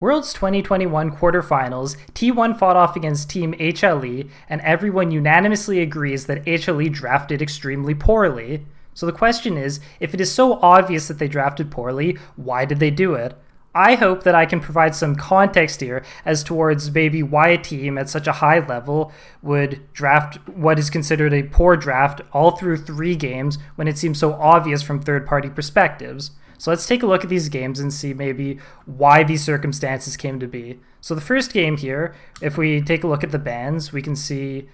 Worlds 2021 quarterfinals, T1 fought off against Team HLE, and everyone unanimously agrees that HLE drafted extremely poorly. So the question is, if it is so obvious that they drafted poorly, why did they do it? I hope that I can provide some context here as towards maybe why a team at such a high level would draft what is considered a poor draft all through 3 games when it seems so obvious from third-party perspectives. So let's take a look at these games and see maybe why these circumstances came to be. So the first game here, if we take a look at the bans, we can see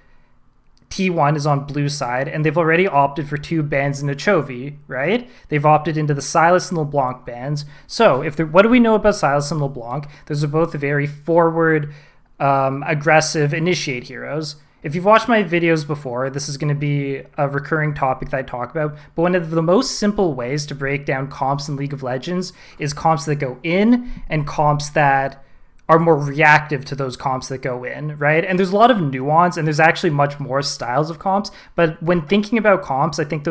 T1 is on blue side, and they've already opted for 2 bans in the Chovy, right? They've opted into the Silas and LeBlanc bans. So what do we know about Silas and LeBlanc? Those are both very forward, aggressive initiate heroes. If you've watched my videos before, this is going to be a recurring topic that I talk about, but one of the most simple ways to break down comps in League of Legends is comps that go in and comps that are more reactive to those comps that go in, right? And there's a lot of nuance, and there's actually much more styles of comps, but when thinking about comps, I think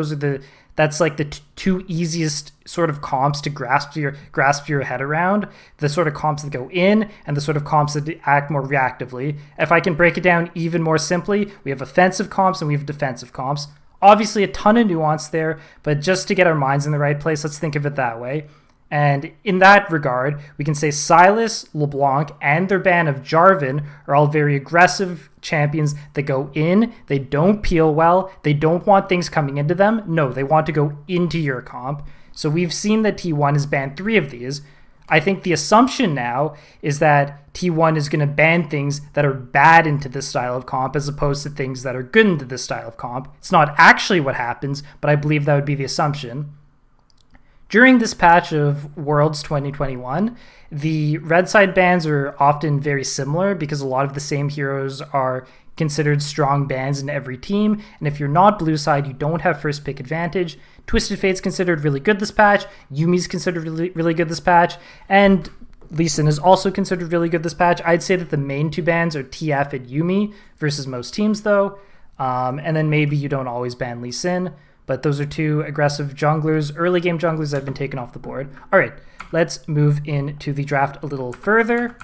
that's like the 2 easiest sort of comps to grasp your head around, the sort of comps that go in and the sort of comps that act more reactively. If I can break it down even more simply, we have offensive comps and we have defensive comps. Obviously a ton of nuance there, but just to get our minds in the right place, let's think of it that way. And in that regard, we can say Silas, LeBlanc, and their ban of Jarvan are all very aggressive champions that go in. They don't peel well. They don't want things coming into them. No, they want to go into your comp. So we've seen that T1 has banned 3 of these. I think the assumption now is that T1 is going to ban things that are bad into this style of comp as opposed to things that are good into this style of comp. It's not actually what happens, but I believe that would be the assumption. During this patch of Worlds 2021, the red side bans are often very similar because a lot of the same heroes are considered strong bans in every team, and if you're not blue side, you don't have first pick advantage. Twisted Fate's considered really good this patch, Yumi's considered really good this patch, and Lee Sin is also considered really good this patch. I'd say that the main 2 bans are TF and Yumi versus most teams though, and then maybe you don't always ban Lee Sin. But those are 2 aggressive junglers, early game junglers that have been taken off the board. All right, let's move into the draft a little further.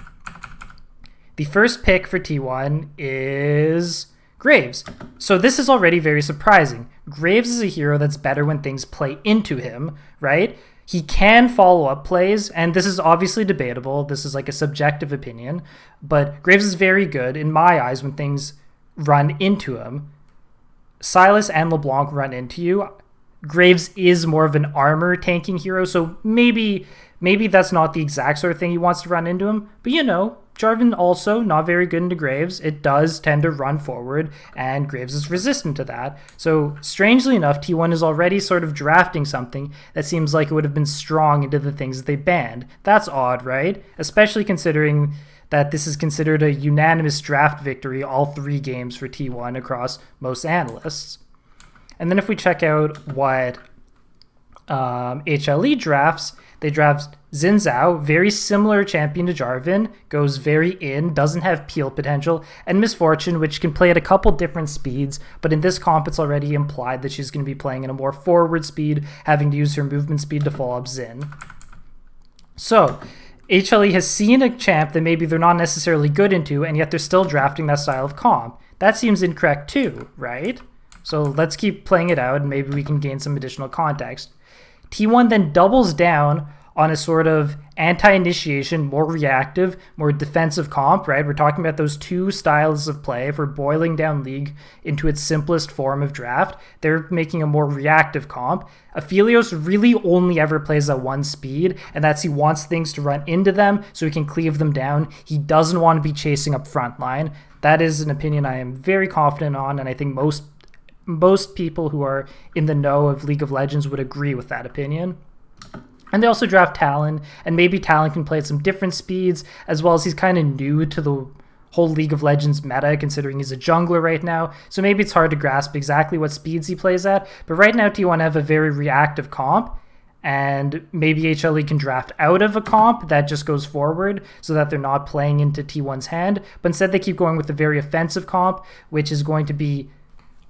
The first pick for T1 is Graves. So this is already very surprising. Graves is a hero that's better when things play into him, right? He can follow up plays, and this is obviously debatable. This is like a subjective opinion, but Graves is very good in my eyes when things run into him. Silas and LeBlanc run into you. Graves is more of an armor tanking hero, so maybe that's not the exact sort of thing he wants to run into him. But Jarvan also not very good into Graves. It does tend to run forward, and Graves is resistant to that. So strangely enough, T1 is already sort of drafting something that seems like it would have been strong into the things that they banned. That's odd, right? Especially considering that this is considered a unanimous draft victory all 3 games for T1 across most analysts. And then if we check out what HLE drafts, they draft Xin Zhao, very similar champion to Jarvan, goes very in, doesn't have peel potential, and Misfortune, which can play at a couple different speeds, but in this comp it's already implied that she's going to be playing in a more forward speed, having to use her movement speed to follow up Xin. So HLE has seen a champ that maybe they're not necessarily good into, and yet they're still drafting that style of comp. That seems incorrect too, right? So let's keep playing it out, and maybe we can gain some additional context. T1 then doubles down on a sort of anti-initiation, more reactive, more defensive comp, right? We're talking about those 2 styles of play. If we're boiling down League into its simplest form of draft, they're making a more reactive comp. Aphelios really only ever plays at 1 speed, and that's he wants things to run into them so he can cleave them down. He doesn't want to be chasing up front line. That is an opinion I am very confident on, and I think most people who are in the know of League of Legends would agree with that opinion. And they also draft Talon, and maybe Talon can play at some different speeds, as well as he's kind of new to the whole League of Legends meta, considering he's a jungler right now, so maybe it's hard to grasp exactly what speeds he plays at, but right now T1 have a very reactive comp, and maybe HLE can draft out of a comp that just goes forward so that they're not playing into T1's hand, but instead they keep going with a very offensive comp, which is going to be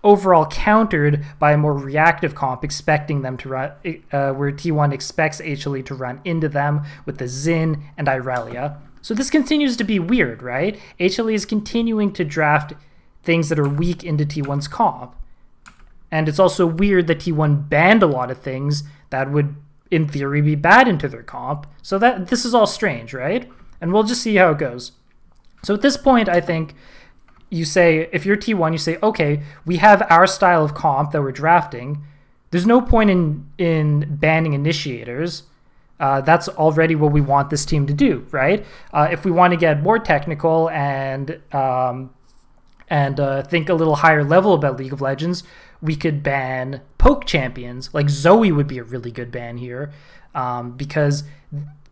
overall countered by a more reactive comp, expecting them to run, where T1 expects HLE to run into them with the Xin and Irelia. So this continues to be weird, right? HLE is continuing to draft things that are weak into T1's comp. And it's also weird that T1 banned a lot of things that would, in theory, be bad into their comp. So that this is all strange, right? And we'll just see how it goes. So at this point, I think you say, if you're T1, you say, okay, we have our style of comp that we're drafting. There's no point in banning initiators. That's already what we want this team to do, right? If we want to get more technical and think a little higher level about League of Legends, we could ban poke champions. Like Zoe would be a really good ban here, because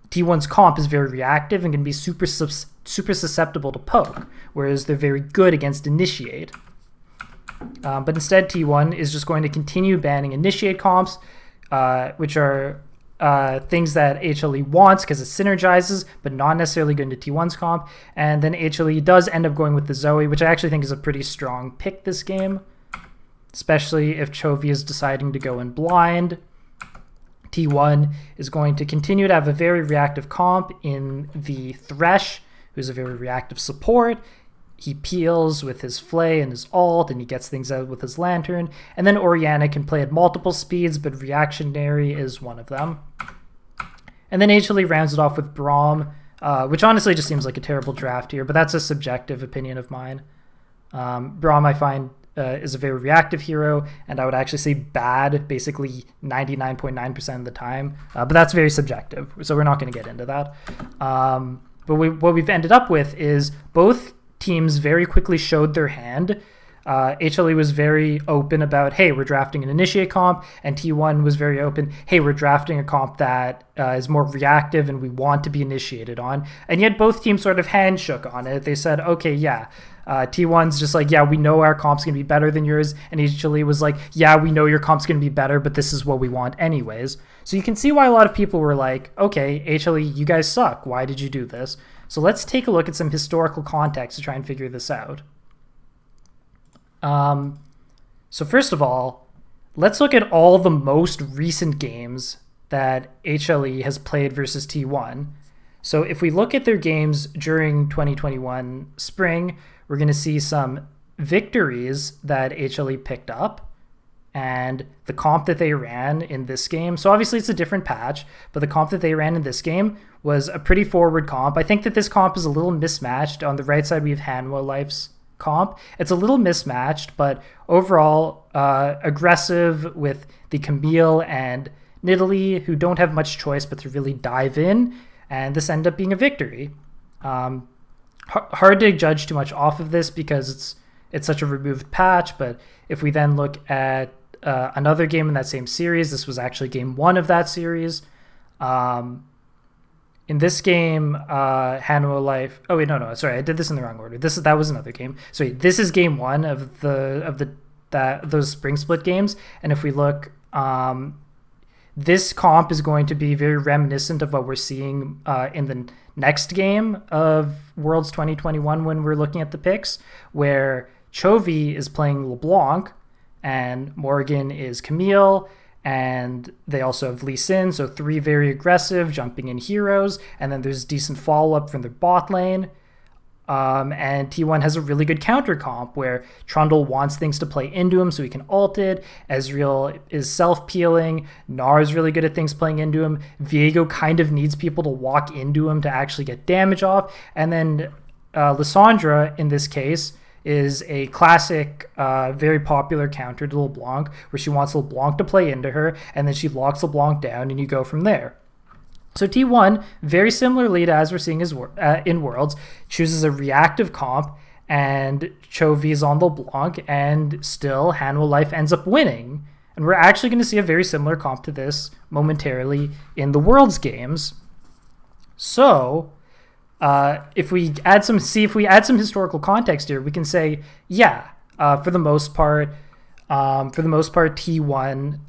T1's comp is very reactive and can be super susceptible to poke, whereas they're very good against initiate. But instead, T1 is just going to continue banning initiate comps, which are things that HLE wants because it synergizes, but not necessarily good into T1's comp. And then HLE does end up going with the Zoe, which I actually think is a pretty strong pick this game, especially if Chovy is deciding to go in blind. T1 is going to continue to have a very reactive comp in the Thresh, who's a very reactive support. He peels with his Flay and his ult, and he gets things out with his Lantern. And then Orianna can play at multiple speeds, but Reactionary is one of them. And then HLE rounds it off with Braum, which honestly just seems like a terrible draft here, but that's a subjective opinion of mine. Braum, I find, is a very reactive hero, and I would actually say bad basically 99.9% of the time, but that's very subjective, so we're not going to get into that. But what we've ended up with is both teams very quickly showed their hand. HLE was very open about, hey, we're drafting an initiate comp, and T1 was very open, hey, we're drafting a comp that is more reactive and we want to be initiated on. And yet both teams sort of handshook on it. They said, okay, yeah. T1's just like, yeah, we know our comp's going to be better than yours. And HLE was like, yeah, we know your comp's going to be better, but this is what we want anyways. So you can see why a lot of people were like, okay, HLE, you guys suck. Why did you do this? So let's take a look at some historical context to try and figure this out. So first of all, let's look at all the most recent games that HLE has played versus T1. So if we look at their games during 2021 spring, we're going to see some victories that HLE picked up and the comp that they ran in this game. So obviously it's a different patch, but the comp that they ran in this game was a pretty forward comp. I think that this comp is a little mismatched. On the right side, we have Hanwha Life's comp. It's a little mismatched, but overall aggressive with the Camille and Nidalee, who don't have much choice but to really dive in, and this ended up being a victory. Hard to judge too much off of this because it's such a removed patch, but if we then look at another game in that same series, this was actually game 1 of that series. In this game, Hanwha Life. Oh wait, no, sorry, I did this in the wrong order. That was another game. So wait, this is game 1 of those spring split games, and if we look, this comp is going to be very reminiscent of what we're seeing in the next game of Worlds 2021 when we're looking at the picks, where Chovy is playing LeBlanc and Morgan is Camille, and they also have Lee Sin, so 3 very aggressive jumping in heroes, and then there's decent follow-up from their bot lane. And T1 has a really good counter comp where Trundle wants things to play into him so he can ult it. Ezreal is self-peeling. Gnar is really good at things playing into him. Viego kind of needs people to walk into him to actually get damage off. And then Lissandra, in this case, is a classic, very popular counter to LeBlanc, where she wants LeBlanc to play into her, and then she locks LeBlanc down, and you go from there. So T1, very similarly to as we're seeing in Worlds, chooses a reactive comp, and Chovy is on LeBlanc, and still Hanwha Life ends up winning. And we're actually going to see a very similar comp to this momentarily in the Worlds games. So if we add some historical context here, we can say, yeah, for the most part, T1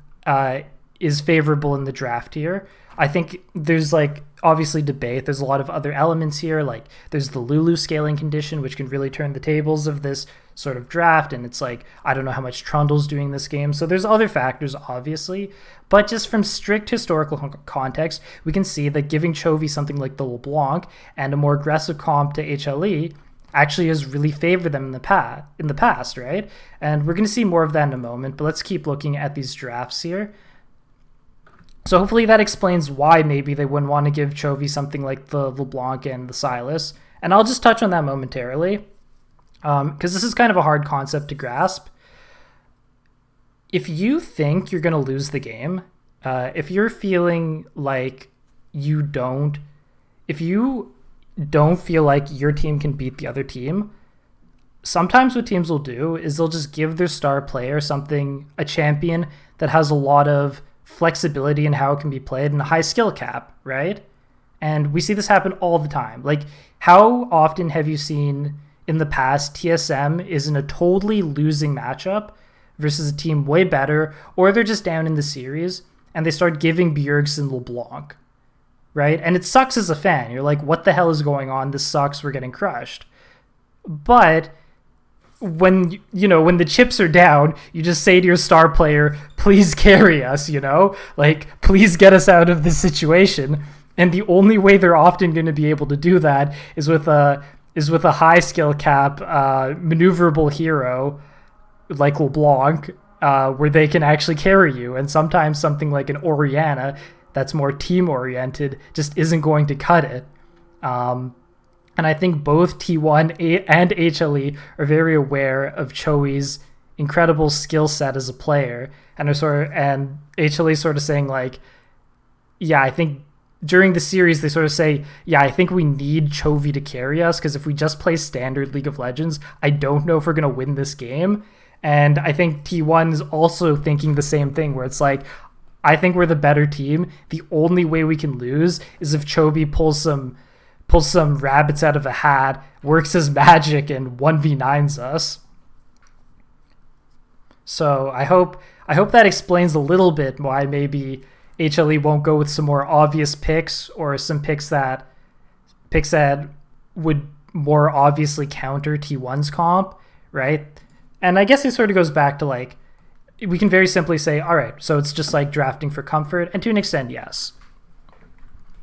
is favorable in the draft here. I think there's like obviously debate. There's a lot of other elements here. Like there's the Lulu scaling condition, which can really turn the tables of this sort of draft. And it's like, I don't know how much Trundle's doing this game. So there's other factors, obviously. But just from strict historical context, we can see that giving Chovy something like the LeBlanc and a more aggressive comp to HLE actually has really favored them in the past, right? And we're going to see more of that in a moment, but let's keep looking at these drafts here. So hopefully that explains why maybe they wouldn't want to give Chovy something like the LeBlanc and the Silas. And I'll just touch on that momentarily, because this is kind of a hard concept to grasp. If you think you're going to lose the game, if you're feeling like if you don't feel like your team can beat the other team, sometimes what teams will do is they'll just give their star player a champion that has a lot of flexibility in how it can be played and a high skill cap, right? And we see this happen all the time. Like, how often have you seen in the past TSM is in a totally losing matchup versus a team way better, or they're just down in the series and they start giving Bjergsen LeBlanc, right? And it sucks as a fan. You're like, what the hell is going on? This sucks. We're getting crushed. But when the chips are down, you just say to your star player, please carry us, like, please get us out of this situation. And the only way they're often going to be able to do that is with a high skill cap, maneuverable hero like LeBlanc, where they can actually carry you. And sometimes something like an Orianna that's more team oriented just isn't going to cut it. And I think both T1 and HLE are very aware of Choi's incredible skill set as a player, and HLE sort of saying like, yeah, I think during the series they sort of say, yeah, I think we need Chovy to carry us, because if we just play standard League of Legends, I don't know if we're going to win this game. And I think T1 is also thinking the same thing, where it's like, I think we're the better team. The only way we can lose is if Chovy pulls some rabbits out of a hat, works his magic, and 1v9s us. So I hope that explains a little bit why maybe HLE won't go with some more obvious picks, or some picks that would more obviously counter T1's comp, right? And I guess it sort of goes back to like, we can very simply say, all right, so it's just like drafting for comfort, and to an extent, yes.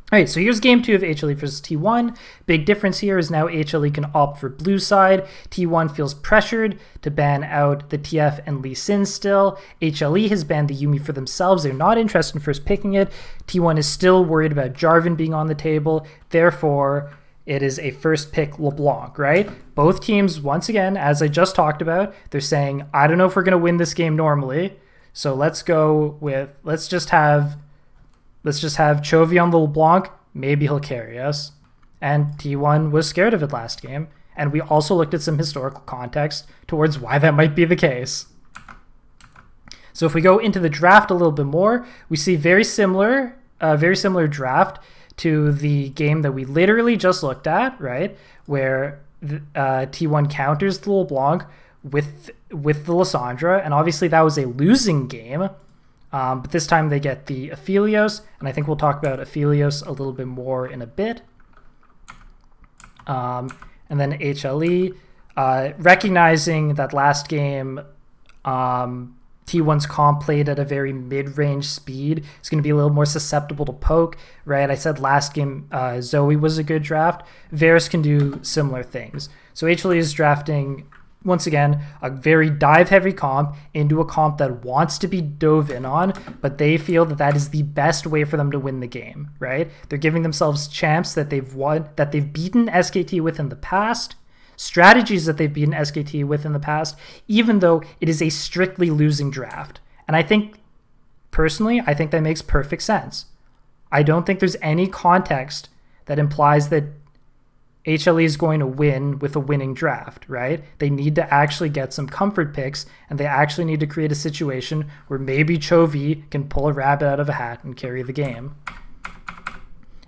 All right, so here's game 2 of HLE versus T1. Big difference here is now HLE can opt for blue side. T1 feels pressured to ban out the TF and Lee Sin still. HLE has banned the Yuumi for themselves. They're not interested in first picking it. T1 is still worried about Jarvan being on the table. Therefore, it is a first pick LeBlanc, right? Both teams, once again, as I just talked about, they're saying, I don't know if we're going to win this game normally, so let's just have Chovy on the LeBlanc. Maybe he'll carry us. And T1 was scared of it last game. And we also looked at some historical context towards why that might be the case. So if we go into the draft a little bit more, we see very similar draft to the game that we literally just looked at, right? Where T1 counters the LeBlanc with the Lissandra. And obviously that was a losing game. But this time they get the Aphelios, and I think we'll talk about Aphelios a little bit more in a bit. And then HLE, recognizing that last game T1's comp played at a very mid-range speed, it's going to be a little more susceptible to poke, right? I said last game Zoe was a good draft. Varus can do similar things. So HLE is drafting, once again, a very dive-heavy comp into a comp that wants to be dove in on, but they feel that that is the best way for them to win the game, right? They're giving themselves champs that they've beaten SKT with in the past, strategies that they've beaten SKT with in the past, even though it is a strictly losing draft. And I think, personally, that makes perfect sense. I don't think there's any context that implies that HLE is going to win with a winning draft, right? They need to actually get some comfort picks, and they actually need to create a situation where maybe Chovy can pull a rabbit out of a hat and carry the game.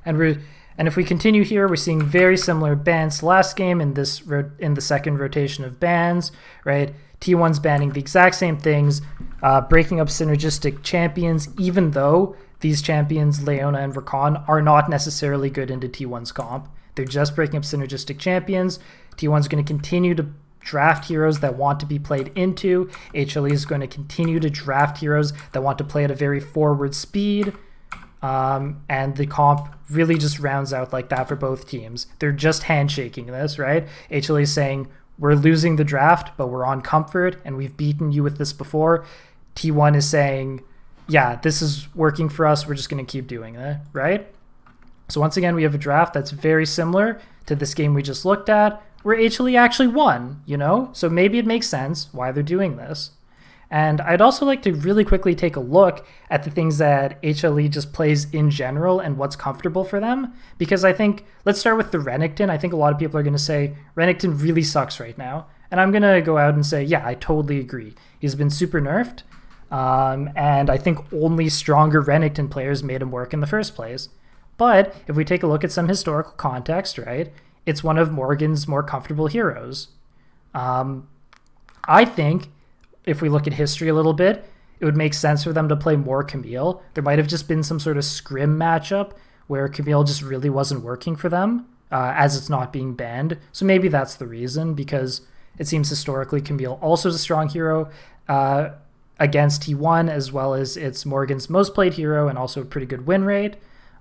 And if we continue here, we're seeing very similar bans to last game in the second rotation of bans, right? T1's banning the exact same things, breaking up synergistic champions, even though these champions, Leona and Rakan, are not necessarily good into T1's comp. They're just breaking up synergistic champions. T1's going to continue to draft heroes that want to be played into. HLE is going to continue to draft heroes that want to play at a very forward speed. And the comp really just rounds out like that for both teams. They're just handshaking this, right? HLE is saying, we're losing the draft, but we're on comfort, and we've beaten you with this before. T1 is saying, yeah, this is working for us. We're just going to keep doing it, right? So once again, we have a draft that's very similar to this game we just looked at, where HLE actually won, you know? So maybe it makes sense why they're doing this. And I'd also like to really quickly take a look at the things that HLE just plays in general and what's comfortable for them. Because I think, let's start with the Renekton. I think a lot of people are going to say, Renekton really sucks right now. And I'm going to go out and say, yeah, I totally agree. He's been super nerfed. And I think only stronger Renekton players made him work in the first place. But if we take a look at some historical context, right, it's one of Morgan's more comfortable heroes. I think if we look at history a little bit, it would make sense for them to play more Camille. There might have just been some sort of scrim matchup where Camille just really wasn't working for them, as it's not being banned. So maybe that's the reason, because it seems historically Camille also is a strong hero against T1, as well as it's Morgan's most played hero and also a pretty good win rate.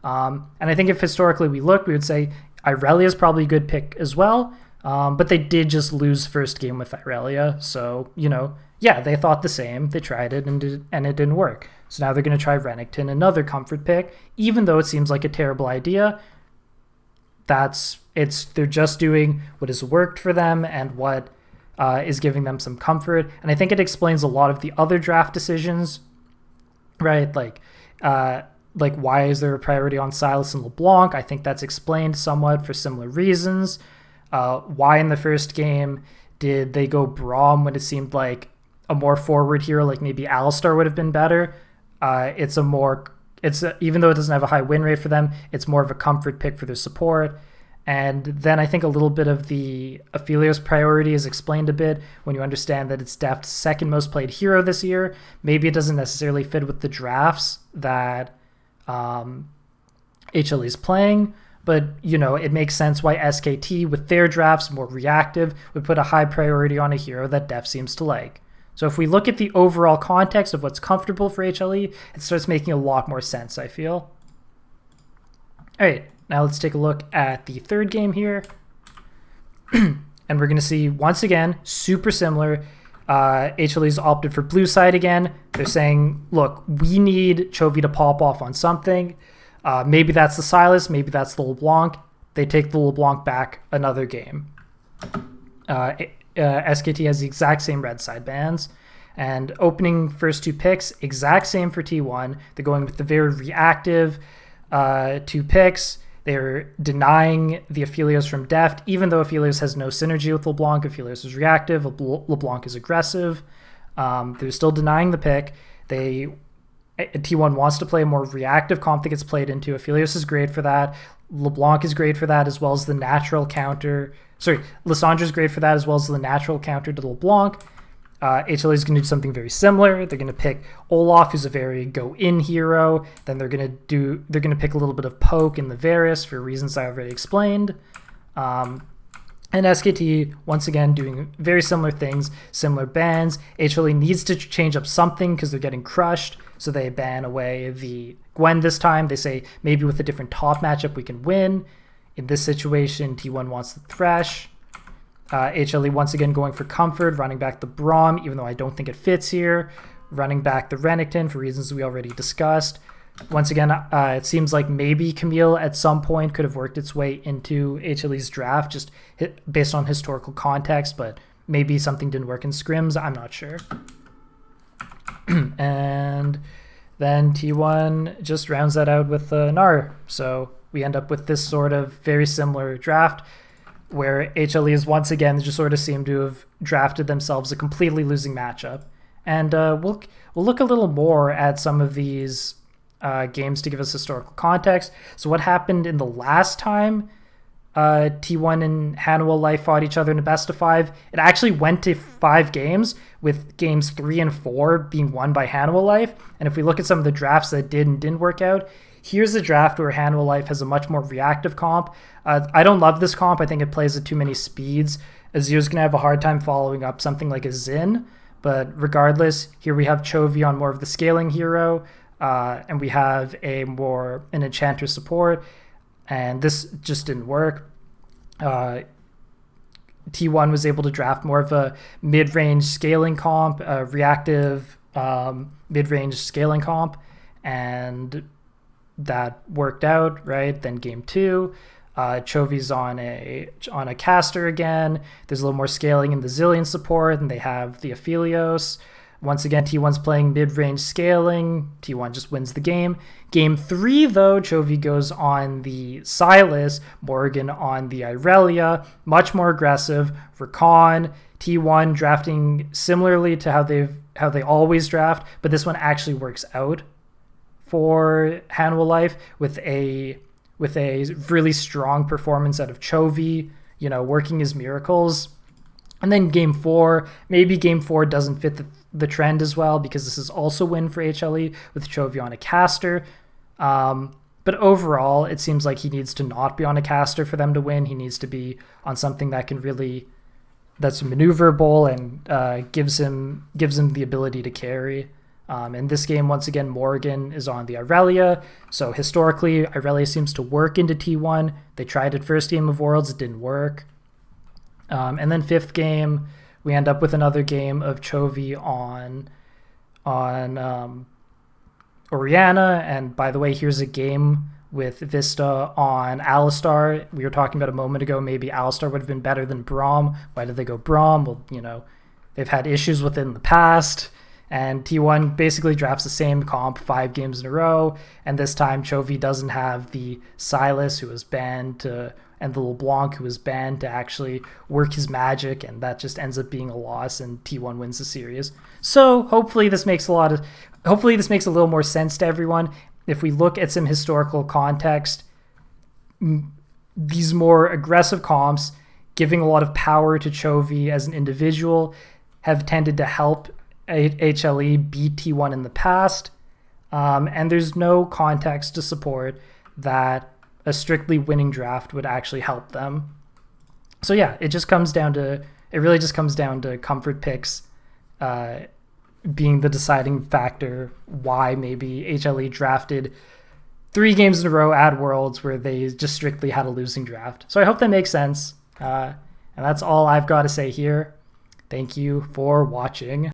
And I think if historically we look, we would say Irelia is probably a good pick as well, but they did just lose first game with Irelia, so, you know, yeah, they thought the same. They tried it and it didn't work. So now they're going to try Renekton, another comfort pick, even though it seems like a terrible idea. They're just doing what has worked for them and what is giving them some comfort. And I think it explains a lot of the other draft decisions, right? Like why is there a priority on Sylas and LeBlanc? I think that's explained somewhat for similar reasons. Why in the first game did they go Braum when it seemed like a more forward hero, like maybe Alistar would have been better? Even though it doesn't have a high win rate for them, it's more of a comfort pick for their support. And then I think a little bit of the Aphelios priority is explained a bit when you understand that it's Deft's second most played hero this year. Maybe it doesn't necessarily fit with the drafts that HLE is playing, but, you know, it makes sense why SKT, with their drafts more reactive, would put a high priority on a hero that Deft seems to like. So if we look at the overall context of what's comfortable for HLE, it starts making a lot more sense, I feel. All right, now let's take a look at the third game here. And we're going to see, once again, super similar. HLE's opted for blue side again. They're saying, look, we need Chovy to pop off on something. Maybe that's the Sylas, maybe that's the LeBlanc. They take the LeBlanc back another game. SKT has the exact same red side bans. And opening first two picks, exact same for T1. They're going with the very reactive two picks. They're denying the Aphelios from Deft, even though Aphelios has no synergy with LeBlanc. Aphelios is reactive, LeBlanc is aggressive. They're still denying the pick. T1 wants to play a more reactive comp that gets played into. Aphelios is great for that. LeBlanc is great for that, as well as the natural counter. Lissandra is great for that, as well as the natural counter to LeBlanc. HLE is going to do something very similar. They're going to pick Olaf, who's a very go-in hero. Then they're going to pick a little bit of poke in the Varus for reasons I already explained. And SKT, once again, doing very similar things, similar bans. HLE needs to change up something because they're getting crushed, so they ban away the Gwen this time. They say maybe with a different top matchup we can win. In this situation, T1 wants the Thresh. HLE once again going for comfort, running back the Braum, even though I don't think it fits here. Running back the Renekton for reasons we already discussed. Once again, it seems like maybe Camille at some point could have worked its way into HLE's draft, just based on historical context, but maybe something didn't work in scrims. I'm not sure. And then T1 just rounds that out with Gnar. So we end up with this sort of very similar draft, where HLE is once again just sort of seem to have drafted themselves a completely losing matchup. And we'll look a little more at some of these games to give us historical context. So what happened in the last time T1 and Hanwha Life fought each other in a best of 5. It actually went to 5 games, with games 3 and 4 being won by Hanwha Life. And if we look at some of the drafts that did and didn't work out, here's a draft where Hanwha Life has a much more reactive comp. I don't love this comp. I think it plays at too many speeds. Azir's going to have a hard time following up something like a Xin. But regardless, here we have Chovy on more of the scaling hero, and we have an Enchanter support, and this just didn't work. T1 was able to draft more of a mid-range scaling comp, a reactive mid-range scaling comp, and that worked out, right? Then game 2, Chovy's on a caster again. There's a little more scaling in the Zillion support, and they have the Aphelios. Once again, T1's playing mid-range scaling. T1 just wins the game. Game 3, though, Chovy goes on the Sylas, Morgan on the Irelia. Much more aggressive. Rakan, T1 drafting similarly to how they always draft, but this one actually works out for Hanwha Life with a really strong performance out of Chovy, working his miracles. And then game 4, maybe game 4 doesn't fit the trend as well, because this is also a win for HLE with Chovy on a caster. But overall, it seems like he needs to not be on a caster for them to win. He needs to be on something that's maneuverable and gives him the ability to carry. In this game, once again, Morgan is on the Irelia. So historically, Irelia seems to work into T1. They tried it first game of Worlds, it didn't work. And then 5th game, we end up with another game of Chovy on Orianna. And by the way, here's a game with Vista on Alistar. We were talking about a moment ago, maybe Alistar would have been better than Braum. Why did they go Braum? Well, they've had issues with it in the past. And T1 basically drafts the same comp 5 games in a row. And this time, Chovy doesn't have the Sylas, who was banned, and the LeBlanc, who was banned, to actually work his magic. And that just ends up being a loss, and T1 wins the series. So hopefully this makes a little more sense to everyone. If we look at some historical context, these more aggressive comps, giving a lot of power to Chovy as an individual, have tended to help HLE beat T1 in the past, and there's no context to support that a strictly winning draft would actually help them. So yeah, it really just comes down to comfort picks being the deciding factor why maybe HLE drafted 3 games in a row at Worlds where they just strictly had a losing draft. So I hope that makes sense, and that's all I've got to say here. Thank you for watching.